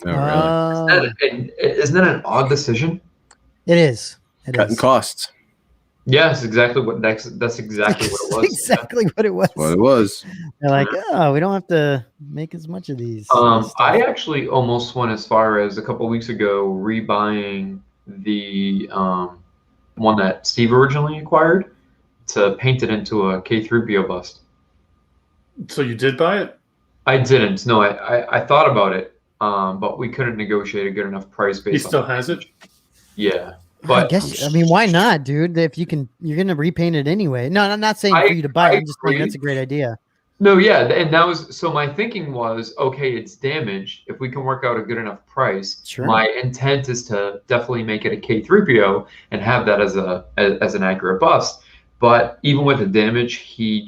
Oh, really? Isn't that an odd decision? It is. Cutting costs. Yes, exactly what that's exactly what it was. Exactly what it was. What it was. They're like, oh, we don't have to make as much of these. I actually almost went as far as a couple of weeks ago rebuying the one that Steve originally acquired to paint it into a K3PO bust. So you did buy it? I didn't. No, I thought about it, but we couldn't negotiate a good enough price based. He still has it? Yeah. But I mean, why not, dude? If you can, you're gonna repaint it anyway. No, I'm not saying for you to buy it. I'm just saying that's a great idea. No, yeah, and that was so. My thinking was, okay, it's damaged. If we can work out a good enough price, my intent is to definitely make it a K3PO and have that as an accurate bust. But even with the damage, he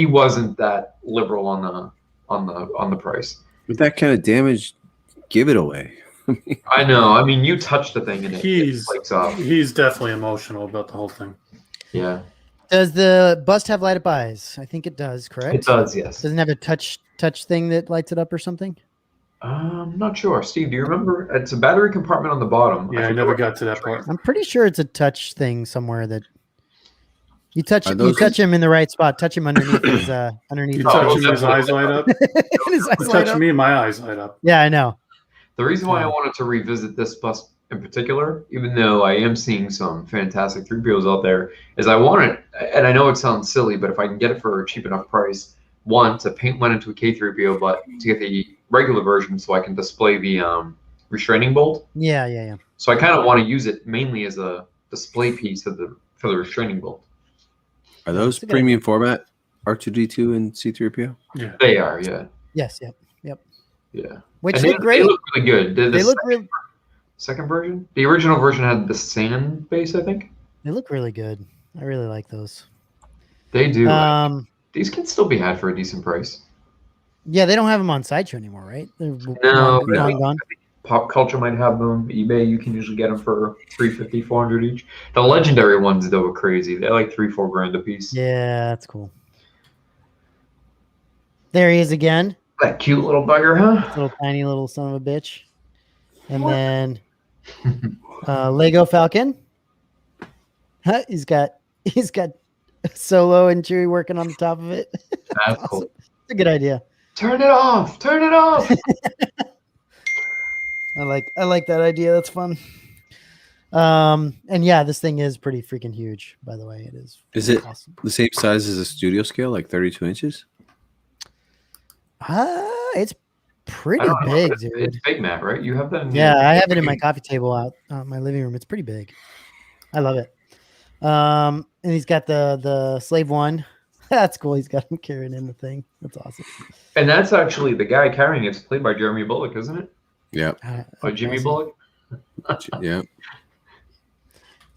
wasn't that liberal on the price. With that kind of damage, give it away. I know. I mean, you touch the thing and he's off. He's definitely emotional about the whole thing. Yeah. Does the bust have light up eyes? I think it does. Correct. It does. Yes. Doesn't have a touch thing that lights it up or something. I'm not sure. Steve, do you remember? It's a battery compartment on the bottom. Yeah, I never got to that part. I'm pretty sure it's a touch thing somewhere that you touch him in the right spot. Touch him underneath his underneath. You touch him, his eyes light up. You touch me, my eyes light up. Yeah, I know. The reason why I wanted to revisit this bus in particular, even though I am seeing some fantastic 3POs out there, is I want it, and I know it sounds silly, but if I can get it for a cheap enough price, one, to paint one into a K3PO, but to get the regular version so I can display the restraining bolt. Yeah. So I kind of want to use it mainly as a display piece for the restraining bolt. Are those premium format R2D2 and C3PO? Yeah. They are, yeah. Yes, yep. Yeah. Which look great. They look really good. They look really. Second version? The original version had the sand base, I think. They look really good. I really like those. They do. These can still be had for a decent price. Yeah, they don't have them on Sideshow anymore, right? They're gone. Pop Culture might have them. eBay, you can usually get them for $350, $400 each. The legendary ones, though, are crazy. They're like $3-4 grand a piece. Yeah, that's cool. There he is again. That cute little bugger, huh? Little tiny little son of a bitch. And then Lego Falcon. Huh? He's got Solo and Chewie working on the top of it. That's awesome. Cool. It's a good idea. Turn it off. Turn it off. I like that idea. That's fun. And yeah, this thing is pretty freaking huge, by the way. It is. Is it awesome. The same size as a studio scale, like 32 inches? It's pretty big, dude. It's big, Matt, right? You have that. I have it in my coffee table out in my living room. It's pretty big. I love it. And he's got the slave one. That's cool. He's got him carrying in the thing. That's awesome. And that's actually the guy carrying it's played by Jeremy Bullock, isn't it? Yeah. By Jimmy Bullock. Yeah.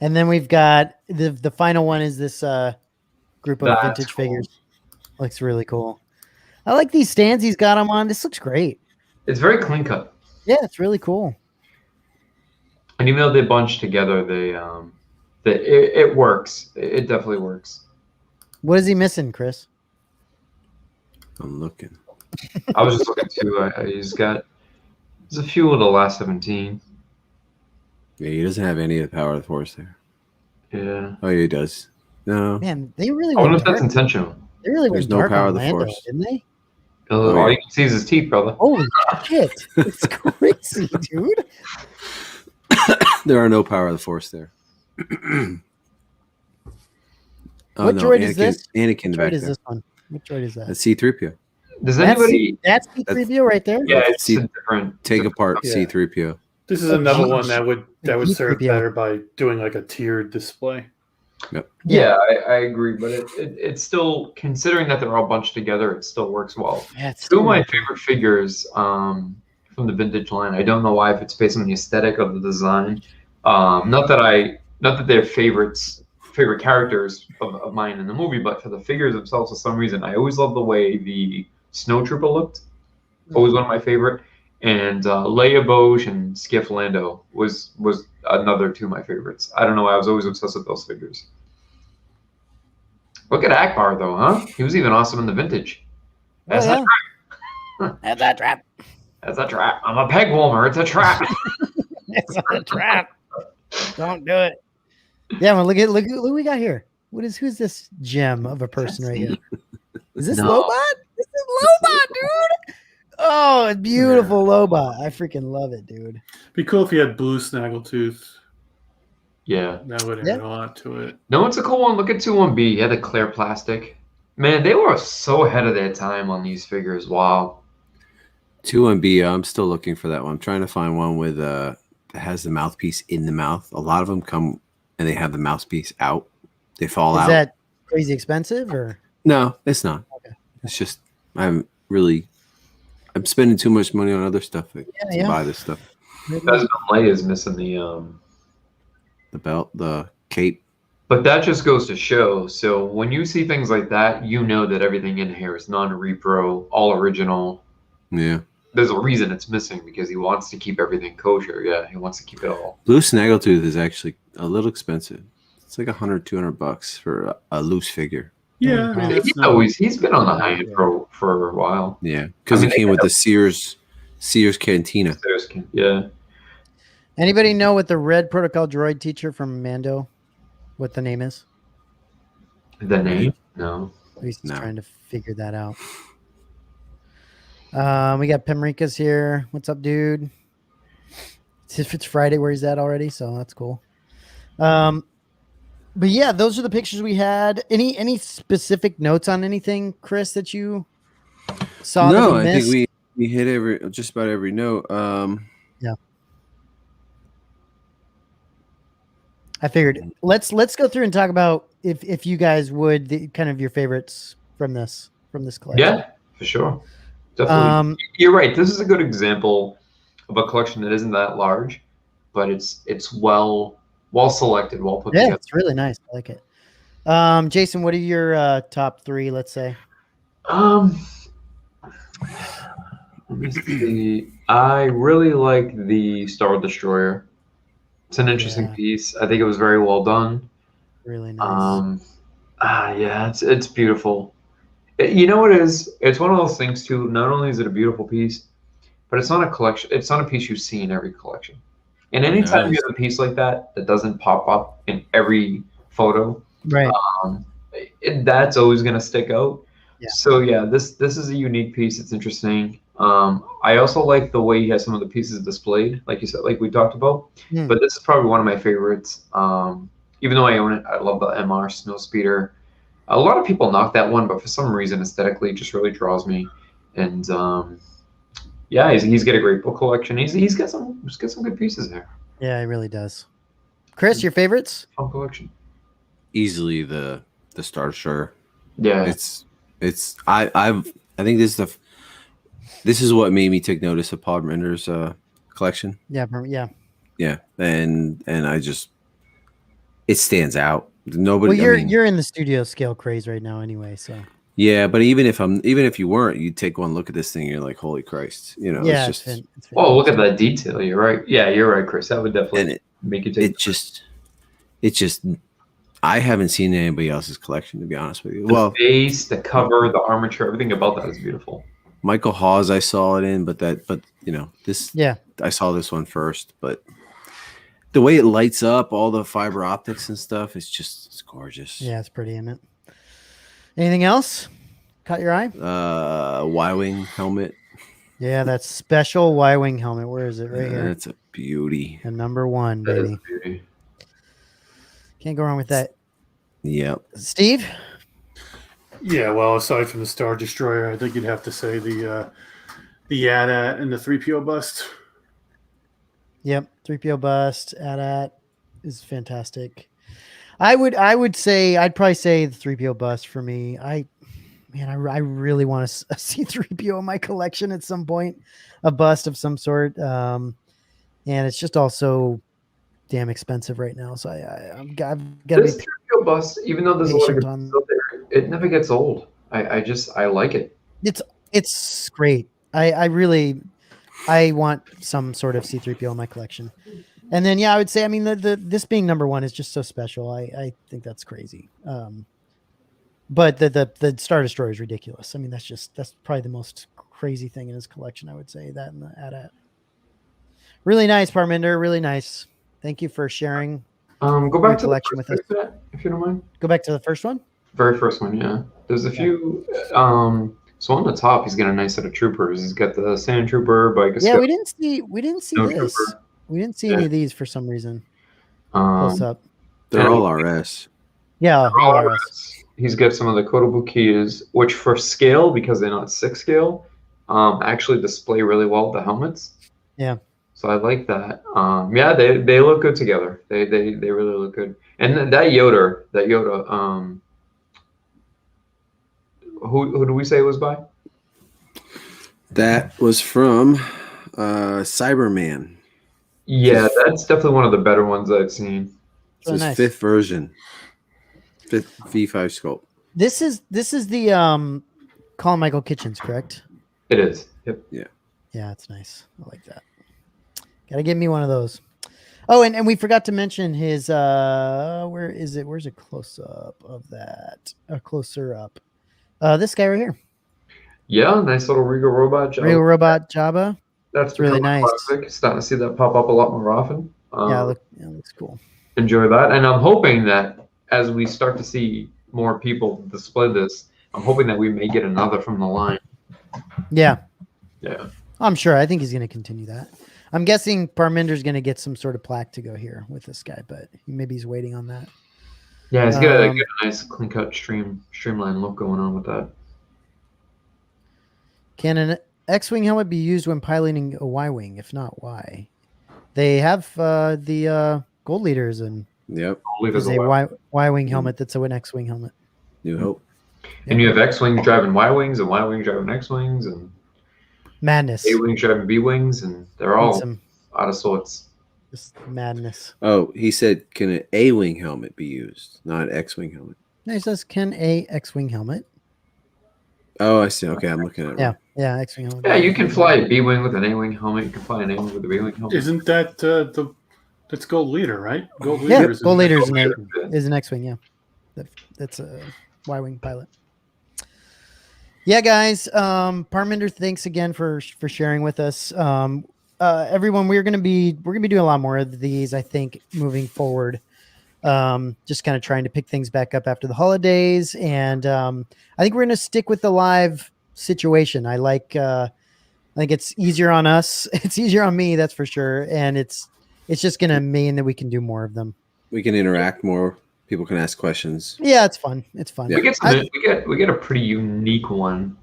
And then we've got the final one is this group of vintage figures. Looks really cool. I like these stands he's got them on. This looks great. It's very clean cut. Yeah, it's really cool. And even though they bunch together, it works. It definitely works. What is he missing, Chris? I'm looking. I was just looking too. There's a few of the last 17. Yeah, he doesn't have any of the power of the Force there. Yeah. Oh, yeah, he does. No. Man, they really I wonder went if that's dark. intentional. They really There's went no dark power on of the Lando, Force. didn't they? All you can see is his teeth, brother. Holy shit. It's crazy, dude. There are no power of the Force there. What droid is this? Anakin What back droid is there. this one? What droid is that? That's C-3PO. Does anybody? That's C-3PO right there? Yeah, That's it's C- a different. Take apart Yeah. C-3PO. This is Oh, another geez. one that would serve C-3PO. better by doing like a tiered display. Yeah, I agree, but it's still, considering that they're all bunched together, it still works well. Yeah, it's Two of my really cool. favorite figures from the vintage line. I don't know why, if it's based on the aesthetic of the design. Not that they're favorite characters of mine in the movie, but for the figures themselves, for some reason, I always love the way the Snow Trooper looked. Always one of my favorite. And Leia Boge and Skiff Lando was another two of my favorites. I don't know why, I was always obsessed with those figures. Look at Akbar though, huh? He was even awesome in the vintage. That's Oh, not That's a trap. That's a trap. I'm a peg warmer. It's a trap. It's not a trap. Don't do it. Yeah, well, look what we got here. Who's this gem of a person right here? Is this No. Lobot? This is Lobot, dude. Oh, it's beautiful Lobot. I freaking love it, dude. Be cool if you had blue snaggletooth. Yeah. That would add a lot to it. No, it's a cool one. Look at 21B. He had the clear plastic. Man, they were so ahead of their time on these figures. Wow. 2-1B, I'm still looking for that one. I'm trying to find one with that has the mouthpiece in the mouth. A lot of them come and they have the mouthpiece out. They fall out. Is that crazy expensive or? No, it's not. Okay. It's just I'm spending too much money on other stuff to buy this stuff. Desmond Leia is missing The belt, the cape. but that just goes to show. So when you see things like that, you know that everything in here is non-repro, all original. Yeah. There's a reason it's missing, because he wants to keep everything kosher. Yeah, he wants to keep it all. Blue Snaggletooth is actually a little expensive. It's like $100-$200 for a loose figure. Yeah, I mean, that's He's been on the high end for a while. Yeah, because it came with the Sears Cantina. Yeah. Anybody know what the red protocol droid teacher from Mando, what the name is? The name? No. He's No. trying to figure that out. We got Pemrika's here. What's up, dude? It's Friday where he's at already, so that's cool. But yeah, those are the pictures we had. Any specific notes on anything, Chris, that you saw? No, that I missed? think we hit just about every note. Yeah. I figured. Let's go through and talk about if you guys would kind of your favorites from this collection. Yeah, for sure. Definitely. You're right. This is a good example of a collection that isn't that large, but it's well selected, well put together. It's really nice. I like it. Jason, what are your top three, let's say? Let me see. I really like the Star Destroyer. It's an interesting piece. I think it was very well done. Really nice. Yeah, it's beautiful. You know what it is? It's one of those things too. Not only is it a beautiful piece, but it's not a collection. It's not a piece you see in every collection. And anytime you have a piece like that doesn't pop up in every photo, Right. That's always going to stick out. Yeah. So yeah, this is a unique piece. It's interesting. I also like the way he has some of the pieces displayed, like you said, like we talked about. But this is probably one of my favorites. Even though I own it, I love the MR Snowspeeder. A lot of people knock that one, but for some reason, aesthetically, it just really draws me. And yeah, he's got a great book collection. He's got some good pieces there. Yeah, it really does. Chris, your favorites? Fun collection. Easily the Star Destroyer. Yeah, I think this is what made me take notice of Parminder's collection. Yeah. And I just it stands out. Nobody. Well, you're in the studio scale craze right now, anyway. So yeah, but even if you weren't, you take one look at this thing, and you're like, holy Christ, yeah, it's just. Oh, look at that detail. You're right. Yeah, you're right, Chris. That would definitely make you take. It just. I haven't seen anybody else's collection, to be honest with you. The base, the cover, the armature, everything about that is beautiful. Michael Hawes, I saw it in, but this. Yeah, I saw this one first, but The way it lights up, all the fiber optics and stuff, it's gorgeous. Yeah, it's pretty, isn't it? Anything else caught your eye? Y-wing helmet. Yeah, that special Y-wing helmet. Where is it? Right here. That's a beauty. And number 1, That is baby. beauty. Can't go wrong with that. Yep. Steve? Yeah, well, aside from the Star Destroyer, I think you'd have to say the AT-AT and the 3PO bust. Yep, 3PO bust, AT-AT is fantastic. I'd probably say the 3PO bust for me. I really want to see 3PO in my collection at some point, a bust of some sort. And it's just also damn expensive right now. So I've got to This be 3PO bus, even though there's a lot of patient good on. stuff there, it never gets old. I like it. It's great. I want some sort of C3PO in my collection. And then, yeah, I would say, I mean, this being number 1 is just so special. I think that's crazy. But the Star Destroyer is ridiculous. I mean, that's probably the most crazy thing in his collection. I would say that and the AT-AT. Really nice, Parminder. Really nice. Thank you for sharing. Go Your back to the collection first with us. pick, if you don't mind. Go back to the first one. Very first one, yeah. There's a few. So on the top, he's got a nice set of troopers. He's got the Sand Trooper, Bike Yeah, we didn't see Snow this. Trooper. We didn't see any of these for some reason. Um, Close up. They're all RS. Yeah, all all RS. He's got some of the Kotobukias, which for scale, because they're not 6 scale, actually display really well the helmets. Yeah. So I like that. Yeah, they look good together. They really look good. And then that Yoda, who do we say it was by? That was from Cyberman. Yeah, that's definitely one of the better ones I've seen. It's Oh, his nice. 5th version. 5th V5 sculpt. This is the Colin Michael Kitchens, correct? It is. Yep. Yeah, it's nice. I like that. Gotta give me one of those. Oh, and we forgot to mention his where is it? Where's a close up of that? A closer up. This guy right here. Yeah, nice little Regal robot job. Real robot Jabba. That's really becoming nice. classic. Starting to see that pop up a lot more often. Yeah, looks cool. Enjoy that, and I'm hoping that as we start to see more people display this, I'm hoping that we may get another from the line. Yeah. Yeah. I'm sure. I think he's going to continue that. I'm guessing Parminder's going to get some sort of plaque to go here with this guy, but maybe he's waiting on that. Yeah, he's got a nice clean cut streamline look going on with that. Can an X-wing helmet be used when piloting a Y-wing? If not, why? They have the gold leaders and Yep. is a Y-wing helmet that's an X-wing helmet. New Hope. And you have X-wings driving Y-wings and Y-wings driving X-wings and Madness. A-wings driving B-wings, and they're all Some out of sorts. just madness. Oh, he said, can an A-wing helmet be used? Not an X-wing helmet. No, he says, can a X-wing helmet? Oh, I see. Okay, I'm looking at it. Yeah, yeah, X-wing helmet. Yeah, you can fly a B-wing with an A-wing helmet. You can fly an A-wing with a B-wing helmet. Isn't that that's Gold Leader, right? Gold Yeah, Leader gold leader Gold is an X-wing. Yeah, that's a Y-wing pilot. Yeah, guys. Parminder, thanks again for sharing with us. Everyone, we're gonna be doing a lot more of these, I think, moving forward. Just kind of trying to pick things back up after the holidays, and I think we're gonna stick with the live situation. I think it's easier on us. It's easier on me, that's for sure, and it's just gonna mean that we can do more of them. We can interact more. People can ask questions. Yeah, it's fun. It's fun. We get a pretty unique one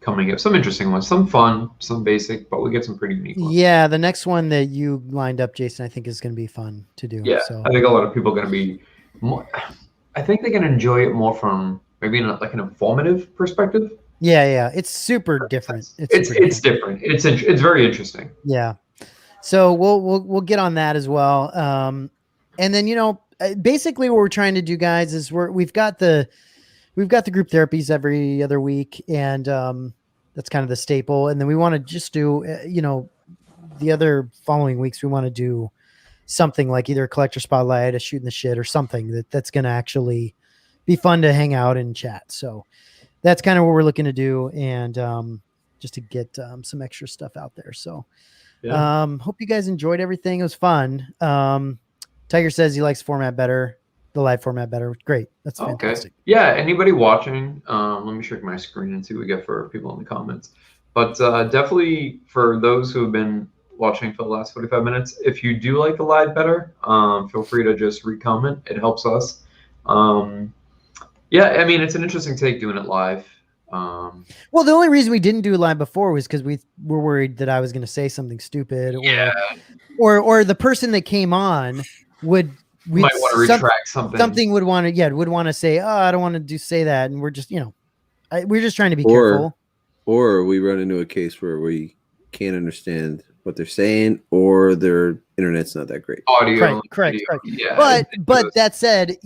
coming up. Some interesting ones, some fun, some basic, but we get some pretty unique ones. Yeah, the next one that you lined up, Jason, I think is going to be fun to do. Yeah, so. I think a lot of people are going to be more. I think they can enjoy it more from maybe like an informative perspective. Yeah, it's super different. It's different. It's very interesting. Yeah, so we'll get on that as well. And then basically what we're trying to do, guys, is we've got the group therapies every other week, and that's kind of the staple. And then we want to just do the other following weeks we want to do something like either a collector spotlight, a shooting the shit, or something that's going to actually be fun to hang out and chat. So that's kind of what we're looking to do, and just to get some extra stuff out there. So hope you guys enjoyed everything. It was fun. Tiger says he likes format better, the live format better. Great. That's Okay. fantastic. Yeah. Anybody watching? Let me check my screen and see what we get for people in the comments. But definitely for those who have been watching for the last 45 minutes, if you do like the live better, feel free to just re-comment. It helps us. Yeah, I mean, it's an interesting take doing it live. Well, the only reason we didn't do it live before was because we were worried that I was going to say something stupid, or the person that came on might want to retract something. Something would want to say, oh, I don't want to say that, and we're just we're just trying to be careful. Or we run into a case where we can't understand what they're saying, or their internet's not that great. Audio, correct. Yeah, but that said,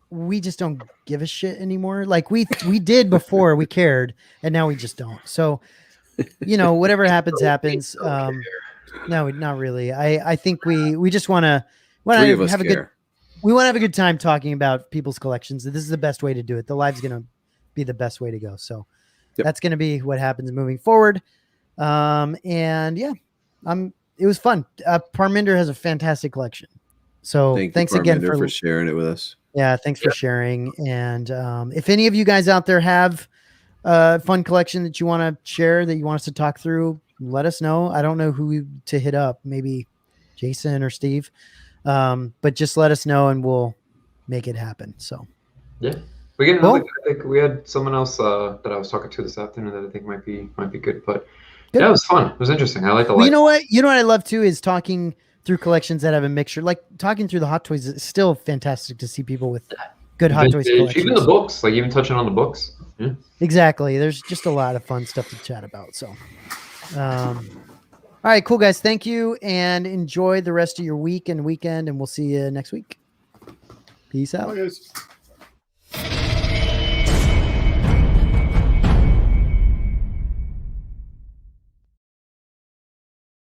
we just don't give a shit anymore. Like we did before, we cared, and now we just don't. So, whatever happens, happens. No, not really. I think we just want to have a good time talking about people's collections. This is the best way to do it. The live's going to be the best way to go. So that's going to be what happens moving forward. And yeah, it was fun. Parminder has a fantastic collection. So thanks again for sharing it with us. Yeah, thanks for sharing. And if any of you guys out there have a fun collection that you want to share, that you want us to talk through, let us know. I don't know who to hit up, maybe Jason or Steve, but just let us know and we'll make it happen. So yeah, we get another. I think we had someone else that I was talking to this afternoon that I think might be good. But yeah, it was fun. It was interesting. I like the. Well, you know what I love too is talking through collections that have a mixture, like talking through the Hot Toys. Is still fantastic to see people with good Hot Toys collections. Even the books, like even touching on the books. Yeah. Exactly. There's just a lot of fun stuff to chat about. So, all right, cool guys. Thank you, and enjoy the rest of your week and weekend, and we'll see you next week. Peace out. Bye, guys.